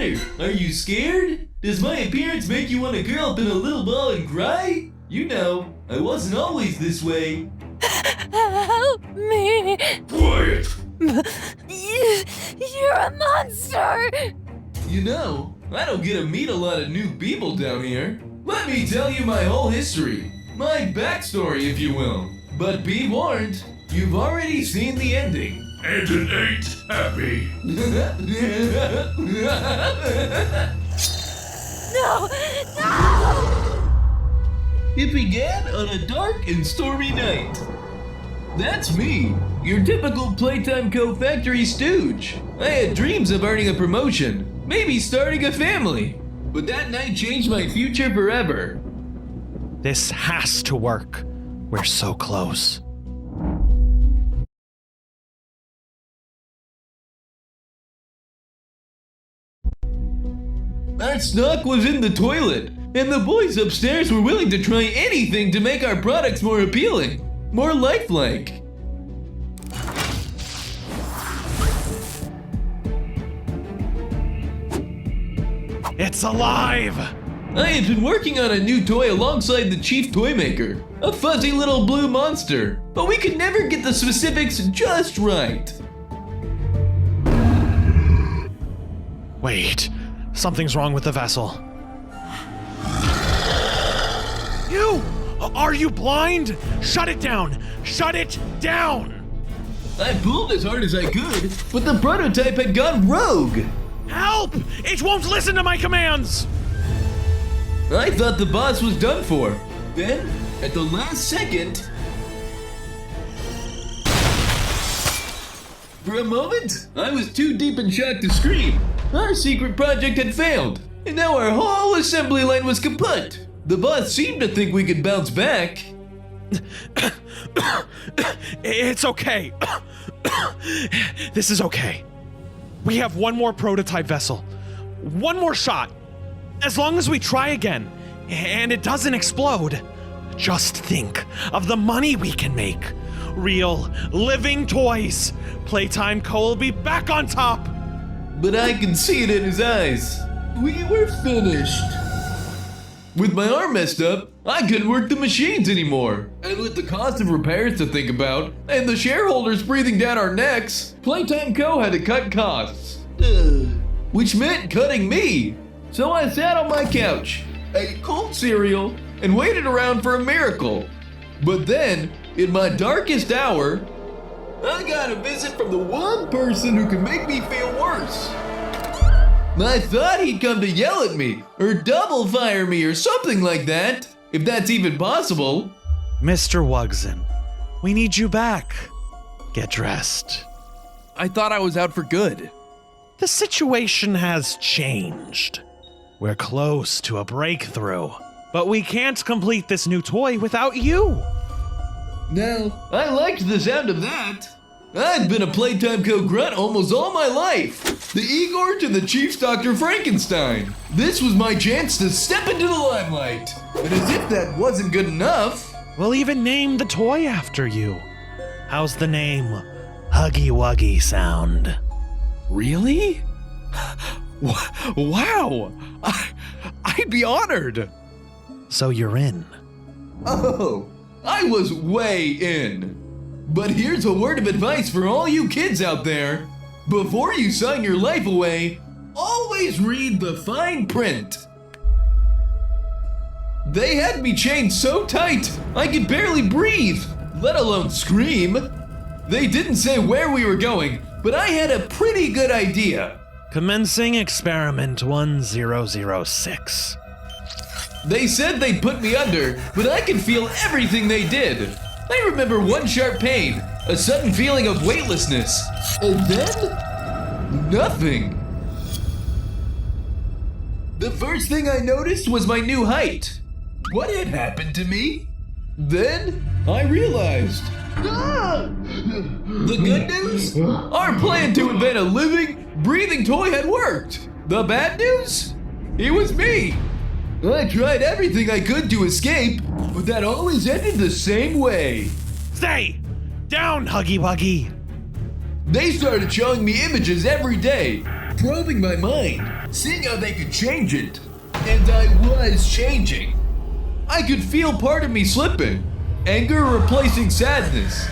matter? Are you scared? Does my appearance make you want to curl up in a little ball and cry? You know, I wasn't always this way. Help me! Quiet! You're a monster! You know, I don't get to meet a lot of new people down here. Let me tell you my whole history. My backstory, if you will. But be warned, you've already seen the ending. And it ain't happy. No! No! It began on a dark and stormy night. That's me, your typical Playtime Co factory stooge. I had dreams of earning a promotion, maybe starting a family. But that night changed my future forever. This has to work. We're so close. Our stock was in the toilet, and the boys upstairs were willing to try anything to make our products more appealing, more lifelike. It's alive! I had been working on a new toy alongside the chief toy maker, a fuzzy little blue monster, but we could never get the specifics just right. Wait, something's wrong with the vessel. You! Are you blind? Shut it down! Shut it down! I pulled as hard as I could, but the prototype had gone rogue. Help! It won't listen to my commands! I thought the boss was done for. Then, at the last second... For a moment, I was too deep in shock to scream. Our secret project had failed, and now our whole assembly line was kaput. The boss seemed to think we could bounce back. It's okay. This is okay. We have one more prototype vessel. One more shot. As long as we try again, and it doesn't explode. Just think of the money we can make. Real, living toys. Playtime Co. will be back on top. But I could see it in his eyes. We were finished. With my arm messed up, I couldn't work the machines anymore. And with the cost of repairs to think about, and the shareholders breathing down our necks, Playtime Co. had to cut costs. Which meant cutting me. So I sat on my couch, ate cold cereal, and waited around for a miracle. But then, in my darkest hour, I got a visit from the one person who could make me feel worse. I thought he'd come to yell at me, or double fire me, or something like that, if that's even possible. Mr. Wugson, we need you back. Get dressed. I thought I was out for good. The situation has changed. We're close to a breakthrough, but we can't complete this new toy without you. Now, I liked the sound of that. I'd been a Playtime Co grunt almost all my life. The Igor to the Chief's Dr. Frankenstein. This was my chance to step into the limelight. And as if that wasn't good enough, We'll even name the toy after you. How's the name Huggy Wuggy sound? Really? Wow! I'd be honored. So you're in. oh, I was way in. But here's a word of advice for all you kids out there. Before you sign your life away, always read the fine print. They had me chained so tight, I could barely breathe, let alone scream. They didn't say where we were going, but I had a pretty good idea. Commencing experiment 1006. They said they'd put me under, but I could feel everything they did. I remember one sharp pain, a sudden feeling of weightlessness, and then nothing. The first thing I noticed was my new height. What had happened to me? Then I realized. The good news? Our plan to invent a living, breathing toy had worked. The bad news? It was me. I tried everything I could to escape, but that always ended the same way. Stay down, Huggy Wuggy. They started showing me images every day, probing my mind, seeing how they could change it. And I was changing. I could feel part of me slipping, anger replacing sadness.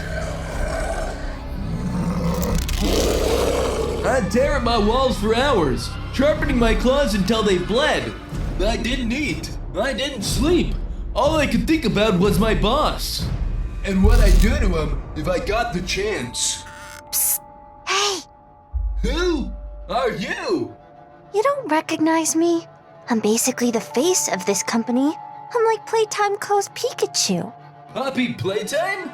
I'd tear at my walls for hours, sharpening my claws until they bled. I didn't eat. I didn't sleep. All I could think about was my boss. And what I'd do to him if I got the chance. Psst. Hey, Who are you? you don't recognize me? I'm basically the face of this company. I'm like Playtime Co's Pikachu. Poppy Playtime?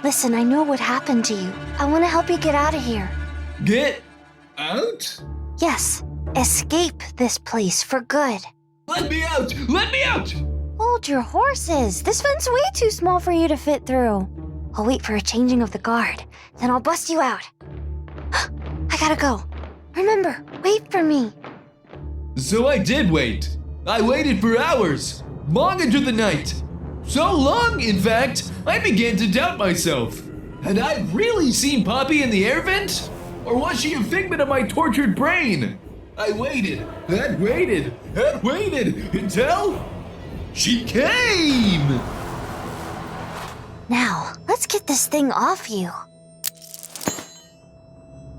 Listen, I know what happened to you. I want to help you get out of here. Get out? Yes, escape this place for good. Let me out! Let me out! Hold your horses. This vent's way too small for you to fit through. I'll wait for a changing of the guard, then I'll bust you out. I gotta go. Remember, wait for me. So I did wait. I waited for hours, long into the night. So long, in fact, I began to doubt myself. Had I really seen Poppy in the air vent? Or was she a figment of my tortured brain? I waited, and waited, and waited until she came! Now, let's get this thing off you.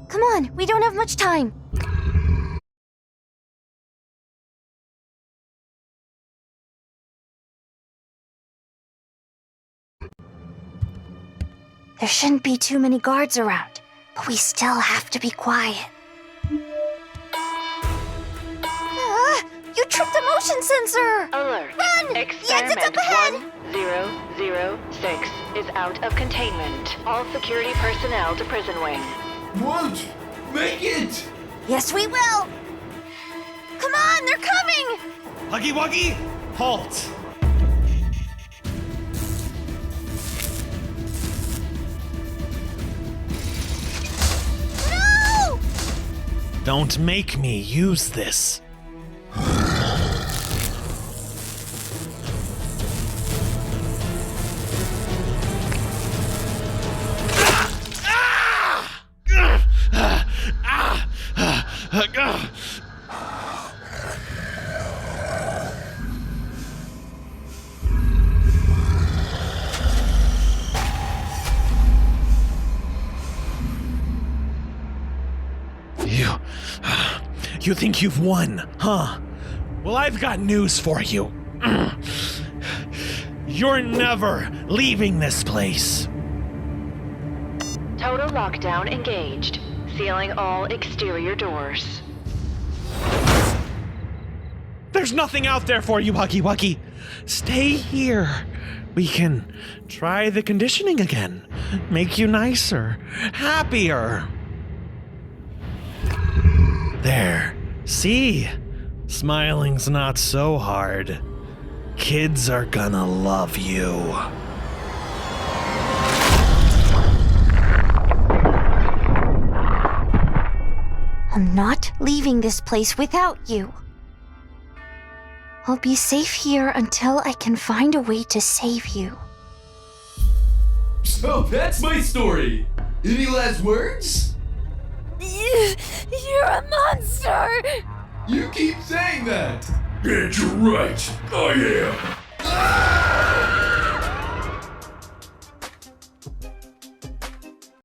Come on, we don't have much time. There shouldn't be too many guards around, but we still have to be quiet. You tripped the motion sensor! Alert. Run! The exit's Experiment up ahead! 1006 is out of containment. All security personnel to prison wing. Won't make it! Yes, we will! Come on, they're coming! Huggy Wuggy, halt! No! Don't make me use this. You think you've won, huh? Well, I've got news for you. You're never leaving this place. Total lockdown engaged. Sealing all exterior doors. There's nothing out there for you, Huggy Wuggy. Stay here. We can try the conditioning again. Make you nicer, happier. There. See? Smiling's not so hard. Kids are gonna love you. I'm not leaving this place without you. I'll be safe here until I can find a way to save you. So that's my story. Any last words? You're a monster! You keep saying that. Get right, I am. Ah!